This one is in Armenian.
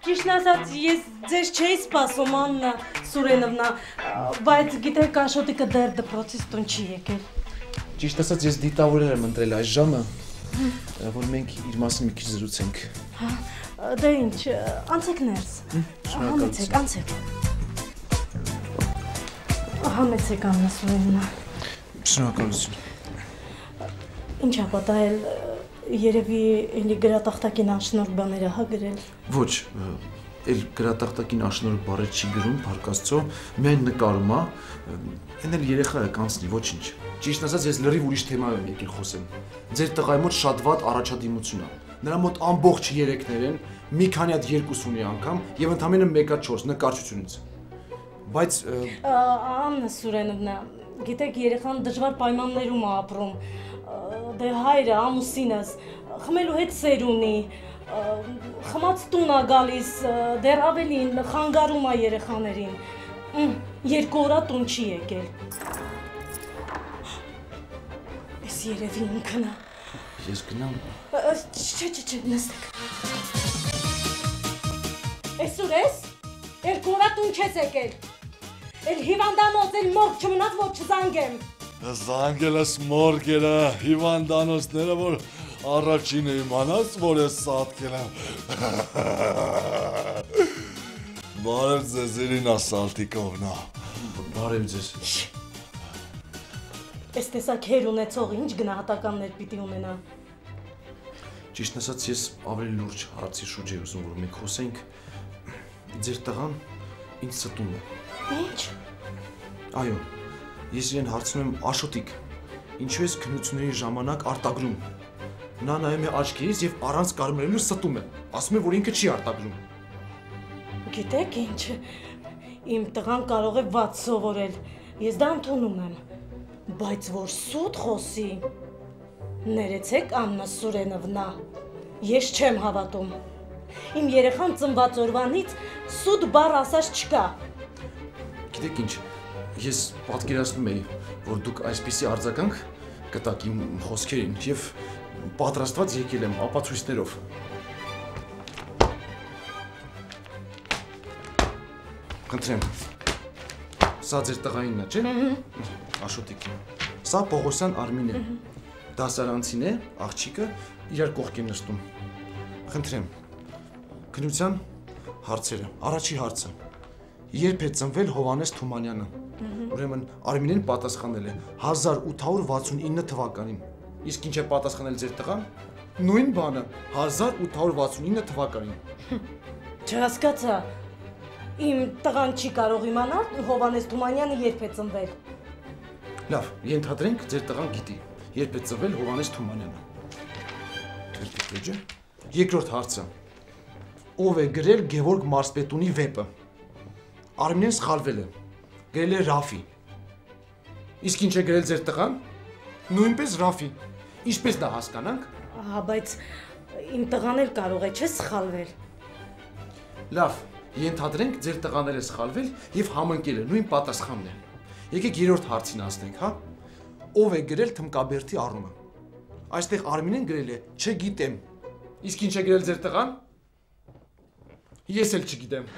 Ճիշտն ասած, ես ձեզ չէի սպասում, Աննա Սուրենովնա, բայց գիտեք, Աշոտիկը դեռ դպրոցից տուն չի եկել։ Ճիշտ ասած, ես դիտավորել եմ ընտրել այս ժամը, որ մենք իր մասին մի քիչ զրուցենք։ Դե ինչ, անցեք ներս։ Համեցեք, անցեք։ Համեցեք, Աննա Սուրենովնա։ Շնորհակալություն։ Ինչ ա պատահել, երևի էլի գրատախտակին անշնորհ բաները հա գրել։ Ոչ, էլ գրատախտակին անշնորհ բառեր չի գրում, Փառք Աստծո, միայն նկարում է, այն էլ երեխա է կանցնի, ոչինչ։ Ճիշտ ասած, ես լրիվ ուրիշ թեմա եմ եկել խոսեմ։ Ձեր տղայի մոտ շատ վատ առաջադիմություն է։ Նրա մոտ ամբողջ երեքներ են, մի քանի հատ երկուս ունի անգամ եւ ընդամենը 1-4 նկարչությունից։ Բայց Աննա Սուրենովնա, գիտեք, երեխան դժվար պայմաններում է ապրում։ Դե հայրը, ամուսինս, խմելու հետ սեր ունի, խմած տուն է գալիս, դեռ ավելին խանգարում է երեխաներին։ 2 օր տուն չի եկել։ Ես երևի ինքն է։ ես գնամ։ Չէ, նստեք։ Էսուր ես, 2 օր տուն չես եկել։ Էլ հիվանդանոց, էլ մորգ չմնաց, որ չզանգեմ։ Զանգելս մորգերը, հիվանդանոցները, որ առաջինը իմանաց, որ ես սատկել եմ։ Բարև ձեզ, Իրինա Սալտիկովնա։ Բարև ձեզ։ Ես տեսակ հեր ունեցողը ինչ գնահատականներ պիտի ունենա։ Ճիշտ ասած, ես ավելի լուրջ հարցի շուրջ եմ ուզում, որ մենք խոսենք։ Ձեր տղան ինձ ստում է։ Ինչ։ Այո, ես իրեն հարցնում եմ Աշոտիկ, ինչու ես քննությունների ժամանակ արտագրում։ Նա նայում է աչքերից եւ առանց կարմրելու ստում է, ասում է, որ ինքը չի արտագրում։ Գիտեք ինչ, իմ տղան կարող է վատ սովորել, ես դա ընդունում եմ, բայց որ սուտ խոսի, ներեցեք Աննա Սուրենովնա, ես չեմ հավատում, իմ երեխան ծնված օրվանից սուտ բառ ասած չկա։ Գիտեք ինչ, ես պատկերացնում էի, որ դուք այսպիսի արձագանք կտաք իմ խոսքերին եւ պատրաստված եկել եմ ապացույցներով։ Խնդրեմ, սա ձեր տղայինն է, չէ՞։ Աշոտիկին։ Սա Պողոսյան Արմինը։ Դասարանցին է, աղջիկը իրար կողք են նստում։ Խնդրեմ, քննության հարցերը, առաջի հարցը։ Երբ է ծնվել Հովհաննես Թումանյանը։ Ուրեմն Արմինեն պատասխանել է 1869 թվականին։ Իսկ ինչ է պատասխանել ձեր տղան։ Նույն բանը 1869 թվականին։ Չհասկացա։ Իմ տղան չի կարող իմանալ Հովհաննես Թումանյանը երբ է ծնվել։ Լավ, ենթադրենք ձեր տղան գիտի, երբ է ծնվել Հովհաննես Թումանյանը։ Երկրորդ հարցը։ Ով է գրել Գևորգ Մարզպետունի վեպը։ Արմինեն սխալվել է։ Գրել է Ռաֆի։ Իսկ ինչ է գրել ձեր տղան։ Նույնպես Ռաֆի։ Ինչպես դա հասկանանք։ Ահա, բայց իմ տղան էլ կարող է չէ սխալվել։ Լավ, ենթադրենք ձեր տղան էլ է սխալվել եւ համընկել է, նույն պատասխանն է։ Եկեք երրորդ հարցին հասնենք, հա։ Ով է գրել Թմկաբերդի առումը։ Այստեղ Արմինեն գրել է չգիտեմ։ Իսկ ինչ է գրել ձեր տղան։ Ես էլ չգիտեմ։